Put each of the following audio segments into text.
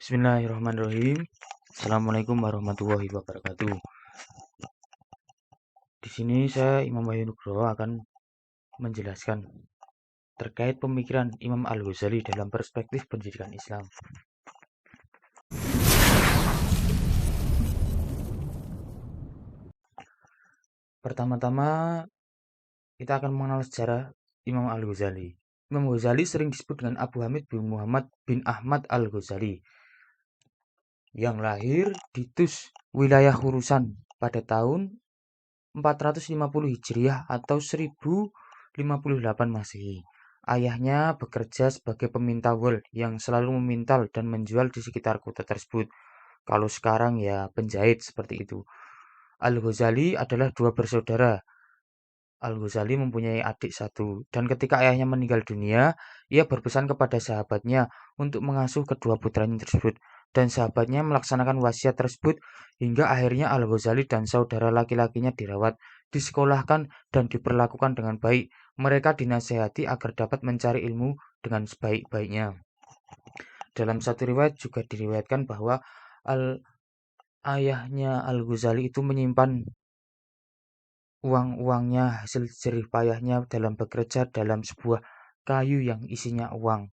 Bismillahirrahmanirrahim. Assalamualaikum warahmatullahi wabarakatuh. Di sini saya Imam Wahyu Nugroho akan menjelaskan terkait pemikiran Imam Al-Ghazali dalam perspektif pendidikan Islam. Pertama-tama kita akan mengenal sejarah Imam Al-Ghazali. Imam Ghazali sering disebut dengan Abu Hamid bin Muhammad bin Ahmad Al-Ghazali yang lahir di Tus, wilayah Khorasan pada tahun 450 Hijriah atau 1058 Masehi. Ayahnya bekerja sebagai peminta wol yang selalu memintal dan menjual di sekitar kota tersebut. Kalau sekarang ya penjahit seperti itu. Al-Ghazali adalah dua bersaudara. Al-Ghazali mempunyai adik satu, dan ketika ayahnya meninggal dunia, ia berpesan kepada sahabatnya untuk mengasuh kedua putranya tersebut, dan sahabatnya melaksanakan wasiat tersebut hingga akhirnya Al-Ghazali dan saudara laki-lakinya dirawat, disekolahkan, dan diperlakukan dengan baik. Mereka dinasehati agar dapat mencari ilmu dengan sebaik-baiknya. Dalam satu riwayat juga diriwayatkan bahwa ayahnya Al-Ghazali itu menyimpan uang-uangnya hasil jerih payahnya dalam bekerja dalam sebuah kayu yang isinya uang.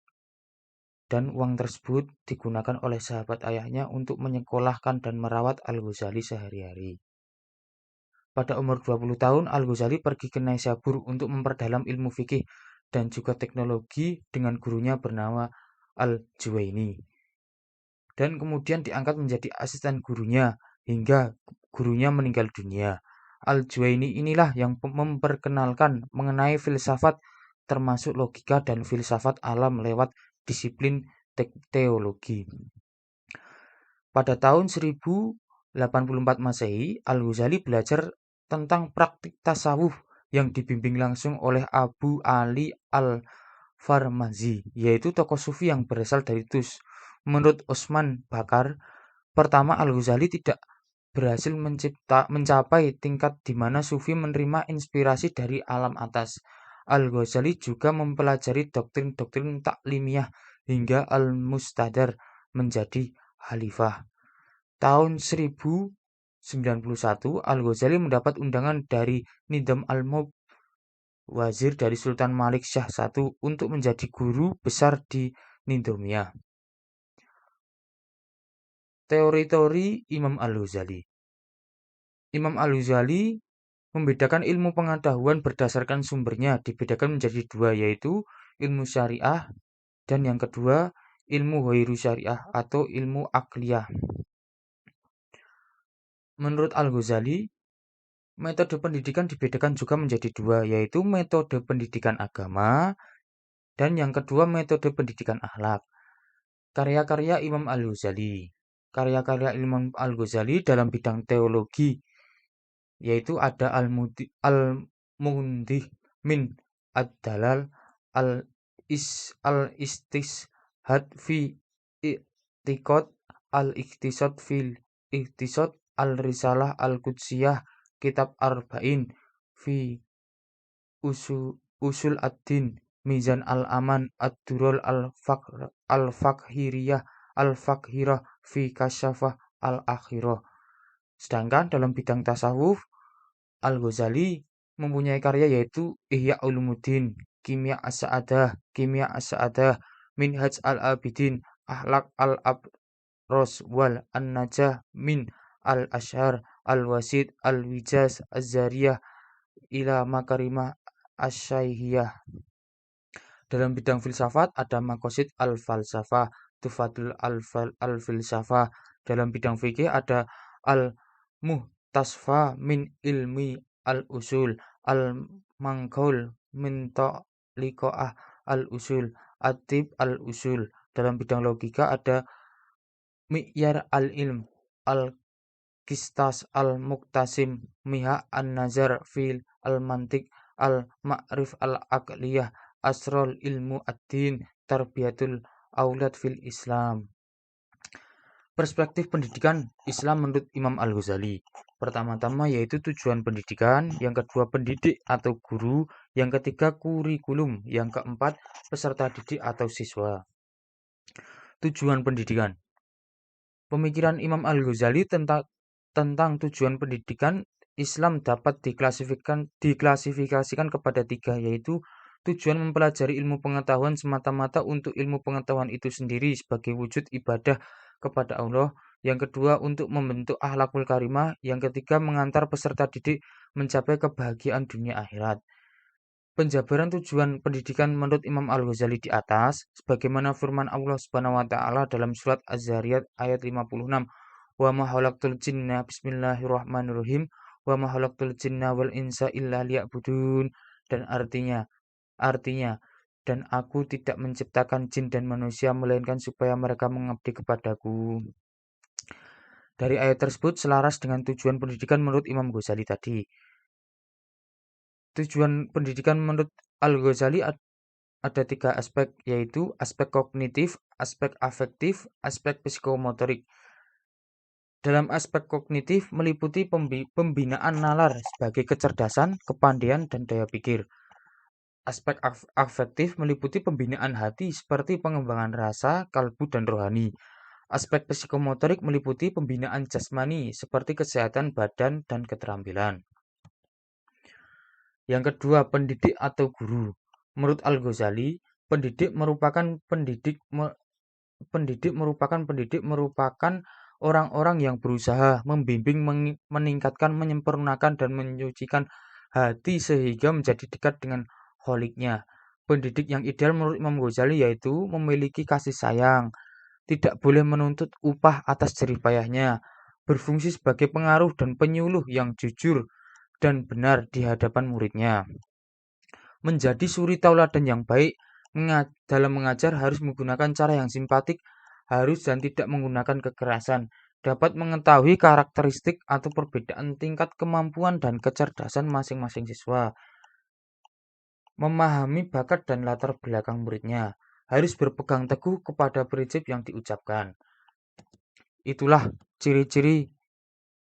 Dan uang tersebut digunakan oleh sahabat ayahnya untuk menyekolahkan dan merawat Al-Ghazali sehari-hari. Pada umur 20 tahun, Al-Ghazali pergi ke Naisabur untuk memperdalam ilmu fikih dan juga teknologi dengan gurunya bernama Al-Juwaini. Dan kemudian diangkat menjadi asisten gurunya hingga gurunya meninggal dunia. Al-Juwaini inilah yang memperkenalkan mengenai filsafat termasuk logika dan filsafat alam lewat disiplin teologi. Pada tahun 1084 Masehi, Al-Ghazali belajar tentang praktik tasawuf yang dibimbing langsung oleh Abu Ali Al-Farmazi, yaitu tokoh sufi yang berasal dari Tus. Menurut Osman Bakar, pertama Al-Ghazali tidak berhasil mencapai tingkat di mana sufi menerima inspirasi dari alam atas. Al-Ghazali juga mempelajari doktrin-doktrin taklimiyah hingga Al-Mustadar menjadi khalifah. Tahun 1091, Al-Ghazali mendapat undangan dari Nidam al-Mulk, wazir dari Sultan Malik Shah I, untuk menjadi guru besar di Nizamiyah. Teori-teori Imam Al-Ghazali. Imam Al-Ghazali membedakan ilmu pengetahuan berdasarkan sumbernya dibedakan menjadi dua, yaitu ilmu syariah dan yang kedua ilmu ghairu syariah atau ilmu akliyah. Menurut Al-Ghazali, metode pendidikan dibedakan juga menjadi dua, yaitu metode pendidikan agama dan yang kedua metode pendidikan akhlak. Karya-karya Imam Al-Ghazali. Karya-karya Imam Al-Ghazali dalam bidang teologi yaitu ada Al-Mundih min Ad-Dalal Al-Istishad fi I'tiqad Al-Iqtisad fil Iqtisad Al-Risalah Al-Qudsiyah Kitab Arba'in fi Usul Ad-Din Mizan Al-Aman Ad-Durul Al-Fakhiriyah Al-Fakhirah fi Kasyafah Al-Akhirah. Sedangkan dalam bidang tasawuf, Al-Ghazali mempunyai karya yaitu Ihya Ulumuddin, Kimya As-Sa'adah, Minhaj Al-Abidin, Akhlaq Al-Abros wal An-Najah min Al-Ashhar, Al-Wasid, Al-Wijaz, Az-Zariyah ila Makarimah Asy-Syaihiyah. Dalam bidang filsafat ada Maqasid Al-Falsafah, Tufatul Al-Filsafah. Dalam bidang fikih ada Al-Muhtasfa min ilmi al-usul, Al-Manqul min Liqa'ah al-usul, Atib al-usul. Dalam bidang logika ada Mi'yar al-ilm, Al-Qistas al-Muqtasim, Miha an-Nazar fil al-Mantiq, Al-Ma'rif al-Aqliyah, Asrul ilmu ad-din, Tarbiyatul aulad fil Islam. Perspektif pendidikan Islam menurut Imam Al-Ghazali. Pertama-tama yaitu tujuan pendidikan, yang kedua pendidik atau guru, yang ketiga kurikulum, yang keempat peserta didik atau siswa. Tujuan pendidikan. Pemikiran Imam Al-Ghazali tentang tujuan pendidikan Islam dapat diklasifikasikan kepada tiga, yaitu tujuan mempelajari ilmu pengetahuan semata-mata untuk ilmu pengetahuan itu sendiri sebagai wujud ibadah kepada Allah. Yang kedua, untuk membentuk akhlakul karimah. Yang ketiga, mengantar peserta didik mencapai kebahagiaan dunia akhirat. Penjabaran tujuan pendidikan menurut Imam Al-Ghazali di atas, sebagaimana firman Allah Subhanahu wa taala dalam surat Az-Zariyat ayat 56, "Wa ma khalaqtul jinna bismillahirrahmanirrahim, wa ma khalaqtul jinna wal insa illa liya'budun." Dan artinya, dan aku tidak menciptakan jin dan manusia melainkan supaya mereka mengabdi kepadaku. Dari ayat tersebut selaras dengan tujuan pendidikan menurut Imam Ghazali tadi. Tujuan pendidikan menurut Al-Ghazali ada tiga aspek, yaitu aspek kognitif, aspek afektif, aspek psikomotorik. Dalam aspek kognitif meliputi pembinaan nalar sebagai kecerdasan, kepandaian, dan daya pikir. Aspek afektif meliputi pembinaan hati seperti pengembangan rasa, kalbu, dan rohani. Aspek psikomotorik meliputi pembinaan jasmani seperti kesehatan badan dan keterampilan. Yang kedua, pendidik atau guru. Menurut Al-Ghazali, pendidik merupakan orang-orang yang berusaha membimbing, meningkatkan, menyempurnakan, dan menyucikan hati sehingga menjadi dekat dengan kholiknya. Pendidik yang ideal menurut Imam Ghazali yaitu memiliki kasih sayang, tidak boleh menuntut upah atas jerih payahnya, berfungsi sebagai pengaruh dan penyuluh yang jujur dan benar di hadapan muridnya. Menjadi suri tauladan yang baik dalam mengajar harus menggunakan cara yang simpatik, harus dan tidak menggunakan kekerasan, dapat mengetahui karakteristik atau perbedaan tingkat kemampuan dan kecerdasan masing-masing siswa, memahami bakat dan latar belakang muridnya, harus berpegang teguh kepada prinsip yang diucapkan. Itulah ciri-ciri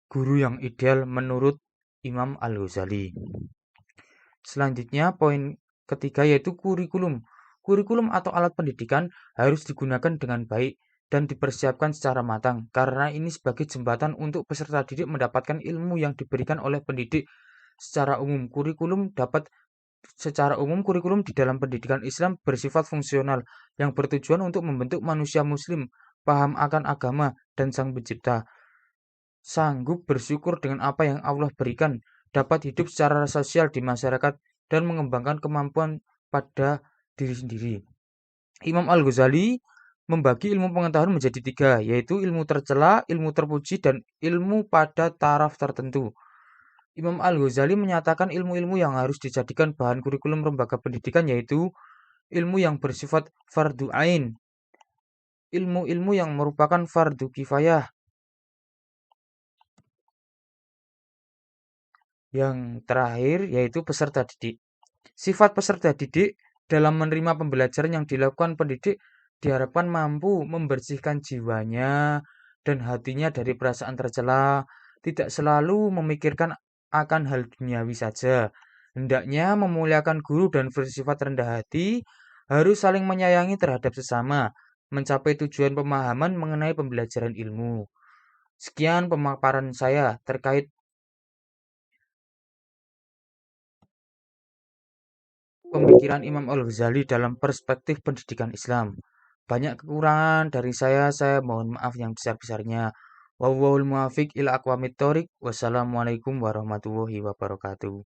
guru yang ideal menurut Imam Al-Ghazali. Selanjutnya, poin ketiga yaitu kurikulum. Kurikulum atau alat pendidikan harus digunakan dengan baik dan dipersiapkan secara matang, karena ini sebagai jembatan untuk peserta didik mendapatkan ilmu yang diberikan oleh pendidik secara umum. Kurikulum di dalam pendidikan Islam bersifat fungsional yang bertujuan untuk membentuk manusia muslim, paham akan agama dan Sang Pencipta, sanggup bersyukur dengan apa yang Allah berikan, dapat hidup secara sosial di masyarakat, dan mengembangkan kemampuan pada diri sendiri. Imam Al-Ghazali membagi ilmu pengetahuan menjadi tiga, yaitu ilmu tercela, ilmu terpuji, dan ilmu pada taraf tertentu. Imam Al-Ghazali menyatakan ilmu-ilmu yang harus dijadikan bahan kurikulum lembaga pendidikan yaitu ilmu yang bersifat fardu ain, ilmu-ilmu yang merupakan fardu kifayah. Yang terakhir yaitu peserta didik. Sifat peserta didik dalam menerima pembelajaran yang dilakukan pendidik diharapkan mampu membersihkan jiwanya dan hatinya dari perasaan tercela, tidak selalu memikirkan akan hal duniawi saja. Hendaknya memuliakan guru dan bersifat rendah hati, harus saling menyayangi terhadap sesama, mencapai tujuan pemahaman mengenai pembelajaran ilmu. Sekian pemaparan saya terkait pemikiran Imam Al-Ghazali dalam perspektif pendidikan Islam. Banyak kekurangan dari saya mohon maaf yang besar-besarnya. Wallahul muwaffiq ila aqwamit thoriq. Wassalamualaikum warahmatullahi wabarakatuh.